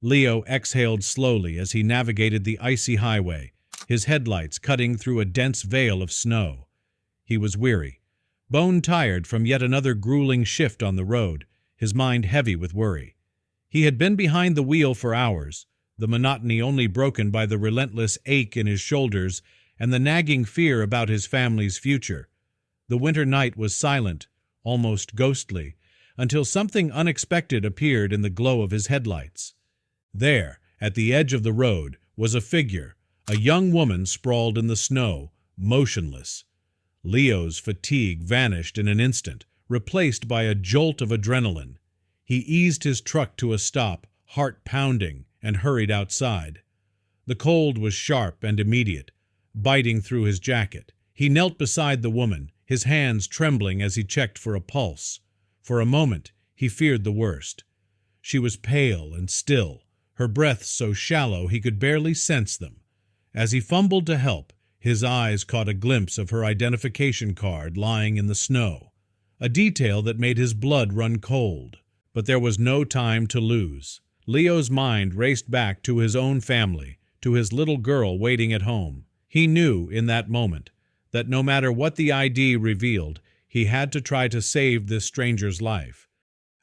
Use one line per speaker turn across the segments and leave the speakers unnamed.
Leo exhaled slowly as he navigated the icy highway, his headlights cutting through a dense veil of snow. He was weary, bone-tired from yet another grueling shift on the road, his mind heavy with worry. He had been behind the wheel for hours, the monotony only broken by the relentless ache in his shoulders and the nagging fear about his family's future. The winter night was silent, almost ghostly, until something unexpected appeared in the glow of his headlights. There, at the edge of the road, was a figure, a young woman sprawled in the snow, motionless. Leo's fatigue vanished in an instant, replaced by a jolt of adrenaline. He eased his truck to a stop, heart pounding, and hurried outside. The cold was sharp and immediate, biting through his jacket. He knelt beside the woman, his hands trembling as he checked for a pulse. For a moment, he feared the worst. She was pale and still, her breath so shallow he could barely sense them. As he fumbled to help, his eyes caught a glimpse of her identification card lying in the snow, a detail that made his blood run cold. But there was no time to lose. Leo's mind raced back to his own family, to his little girl waiting at home. He knew in that moment that no matter what the ID revealed, he had to try to save this stranger's life.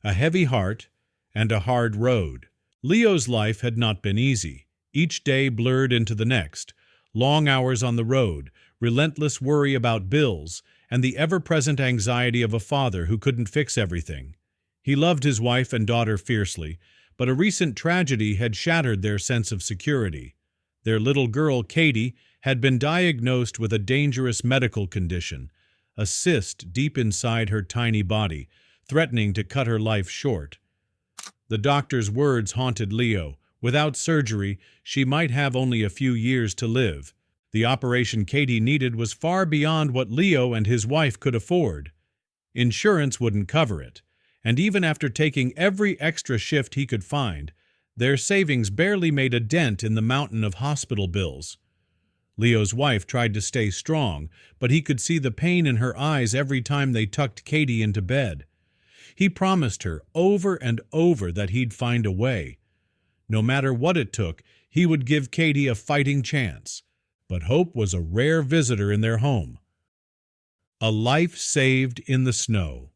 A heavy heart and a hard road. Leo's life had not been easy. Each day blurred into the next. Long hours on the road, relentless worry about bills, and the ever-present anxiety of a father who couldn't fix everything. He loved his wife and daughter fiercely, but a recent tragedy had shattered their sense of security. Their little girl, Katie, had been diagnosed with a dangerous medical condition, a cyst deep inside her tiny body, threatening to cut her life short. The doctor's words haunted Leo. Without surgery, she might have only a few years to live. The operation Katie needed was far beyond what Leo and his wife could afford. Insurance wouldn't cover it, and even after taking every extra shift he could find, their savings barely made a dent in the mountain of hospital bills. Leo's wife tried to stay strong, but he could see the pain in her eyes every time they tucked Katie into bed. He promised her over and over that he'd find a way. No matter what it took, he would give Katie a fighting chance. But hope was a rare visitor in their home. A life saved in the snow.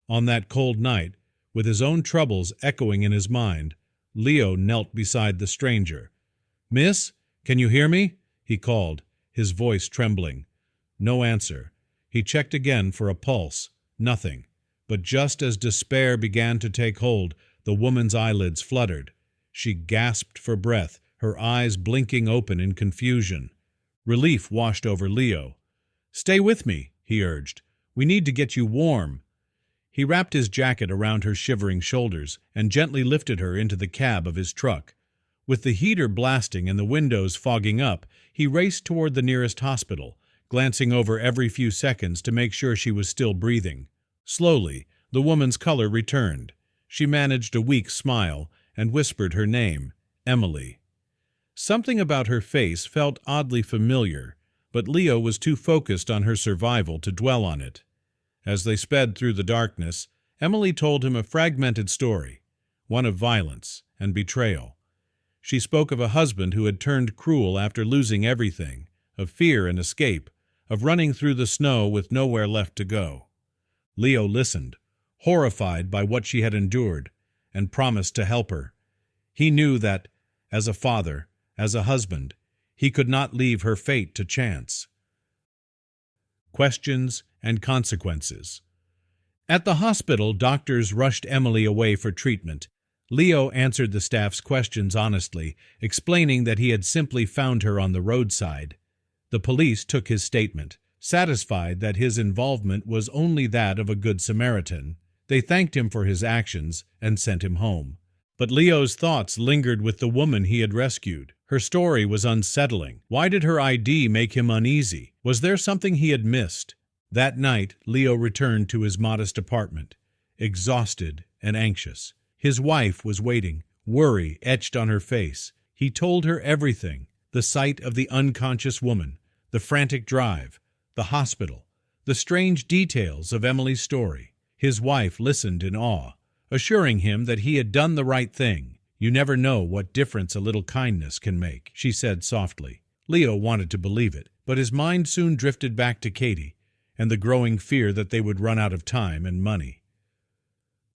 On that cold night, with his own troubles echoing in his mind, Leo knelt beside the stranger. "Miss, can you hear me?" he called, his voice trembling. No answer. He checked again for a pulse. Nothing. But just as despair began to take hold, the woman's eyelids fluttered. She gasped for breath, her eyes blinking open in confusion. Relief washed over Leo. "Stay with me," he urged. "We need to get you warm." He wrapped his jacket around her shivering shoulders and gently lifted her into the cab of his truck. With the heater blasting and the windows fogging up, he raced toward the nearest hospital, glancing over every few seconds to make sure she was still breathing. Slowly, the woman's color returned. She managed a weak smile and whispered her name, Emily. Something about her face felt oddly familiar, but Leo was too focused on her survival to dwell on it. As they sped through the darkness, Emily told him a fragmented story, one of violence and betrayal. She spoke of a husband who had turned cruel after losing everything, of fear and escape, of running through the snow with nowhere left to go. Leo listened, horrified by what she had endured, and promised to help her. He knew that, as a father, as a husband, he could not leave her fate to chance. Questions and consequences. At the hospital, doctors rushed Emily away for treatment. Leo answered the staff's questions honestly, explaining that he had simply found her on the roadside. The police took his statement, satisfied that his involvement was only that of a good Samaritan. They thanked him for his actions and sent him home. But Leo's thoughts lingered with the woman he had rescued. Her story was unsettling. Why did her ID make him uneasy? Was there something he had missed? That night, Leo returned to his modest apartment, exhausted and anxious. His wife was waiting, worry etched on her face. He told her everything, the sight of the unconscious woman, the frantic drive, the hospital, the strange details of Emily's story. His wife listened in awe, assuring him that he had done the right thing. You never know what difference a little kindness can make," she said softly. Leo wanted to believe it, but his mind soon drifted back to Katie and the growing fear that they would run out of time and money.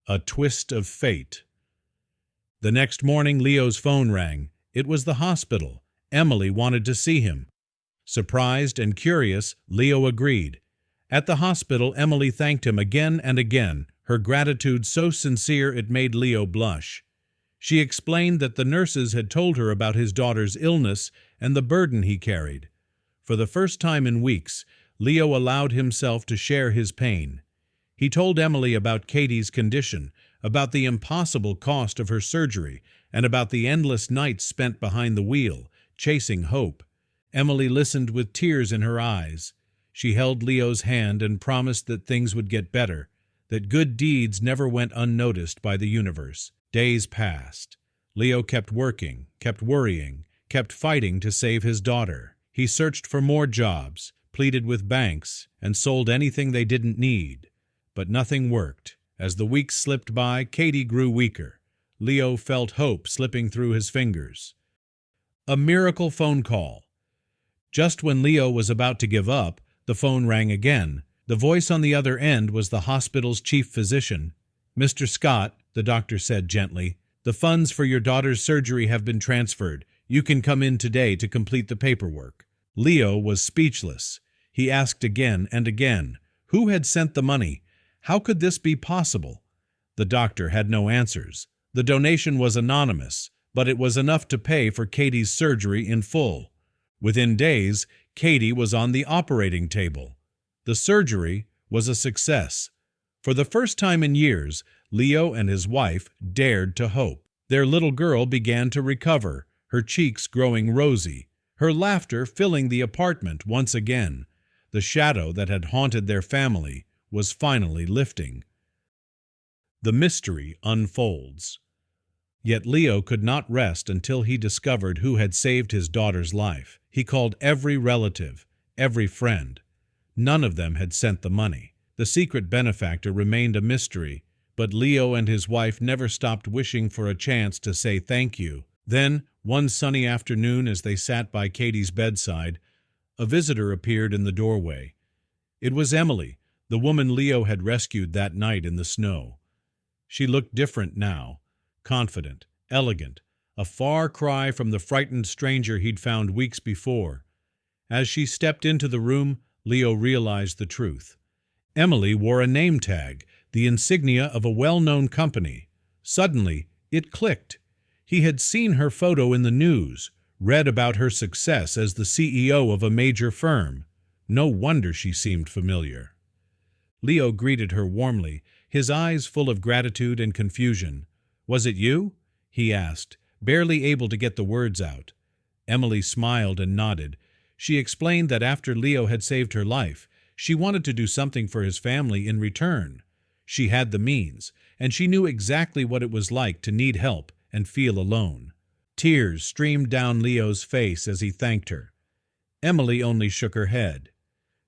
A twist of fate. The next morning, Leo's phone rang. It was the hospital. Emily wanted to see him. Surprised and curious, Leo agreed. At the hospital, Emily thanked him again and again, her gratitude so sincere it made Leo blush. She explained that the nurses had told her about his daughter's illness and the burden he carried. For the first time in weeks, Leo allowed himself to share his pain. He told Emily about Katie's condition, about the impossible cost of her surgery, and about the endless nights spent behind the wheel, chasing hope. Emily listened with tears in her eyes. She held Leo's hand and promised that things would get better, that good deeds never went unnoticed by the universe. Days passed. Leo kept working, kept worrying, kept fighting to save his daughter. He searched for more jobs, pleaded with banks, and sold anything they didn't need. But nothing worked. As the weeks slipped by, Katie grew weaker. Leo felt hope slipping through his fingers. A miracle phone call. Just when Leo was about to give up, the phone rang again. The voice on the other end was the hospital's chief physician. "Mr. Scott," the doctor said gently, "the funds for your daughter's surgery have been transferred. You can come in today to complete the paperwork." Leo was speechless. He asked again and again, who had sent the money? How could this be possible? The doctor had no answers. The donation was anonymous, but it was enough to pay for Katie's surgery in full. Within days, Katie was on the operating table. The surgery was a success. For the first time in years, Leo and his wife dared to hope. Their little girl began to recover, her cheeks growing rosy, her laughter filling the apartment once again. The shadow that had haunted their family was finally lifting. The mystery unfolds. Yet Leo could not rest until he discovered who had saved his daughter's life. He called every relative, every friend. None of them had sent the money. The secret benefactor remained a mystery, but Leo and his wife never stopped wishing for a chance to say thank you. Then, one sunny afternoon as they sat by Katie's bedside, a visitor appeared in the doorway. It was Emily, the woman Leo had rescued that night in the snow. She looked different now, confident, elegant, a far cry from the frightened stranger he'd found weeks before. As she stepped into the room, Leo realized the truth. Emily wore a name tag, the insignia of a well-known company. Suddenly, it clicked. He had seen her photo in the news, read about her success as the CEO of a major firm. No wonder she seemed familiar. Leo greeted her warmly, his eyes full of gratitude and confusion. "Was it you?" he asked, barely able to get the words out. Emily smiled and nodded. She explained that after Leo had saved her life, she wanted to do something for his family in return. She had the means, and she knew exactly what it was like to need help and feel alone. Tears streamed down Leo's face as he thanked her. Emily only shook her head.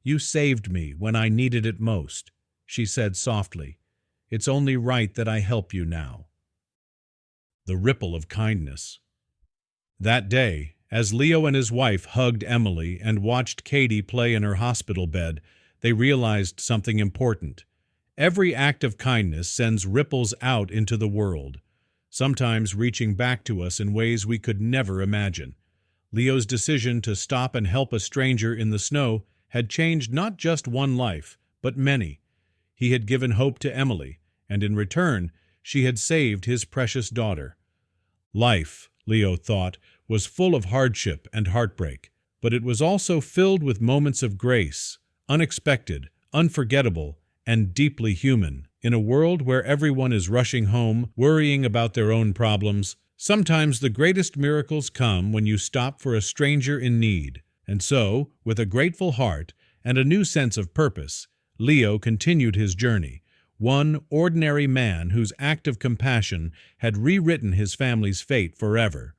"You saved me when I needed it most," she said softly. "It's only right that I help you now." The ripple of kindness. That day, as Leo and his wife hugged Emily and watched Katie play in her hospital bed, they realized something important. Every act of kindness sends ripples out into the world, sometimes reaching back to us in ways we could never imagine. Leo's decision to stop and help a stranger in the snow had changed not just one life, but many. He had given hope to Emily, and in return, she had saved his precious daughter. Life, Leo thought, was full of hardship and heartbreak, but it was also filled with moments of grace, unexpected, unforgettable, and deeply human. In a world where everyone is rushing home, worrying about their own problems, sometimes the greatest miracles come when you stop for a stranger in need. And so, with a grateful heart and a new sense of purpose, Leo continued his journey, one ordinary man whose act of compassion had rewritten his family's fate forever.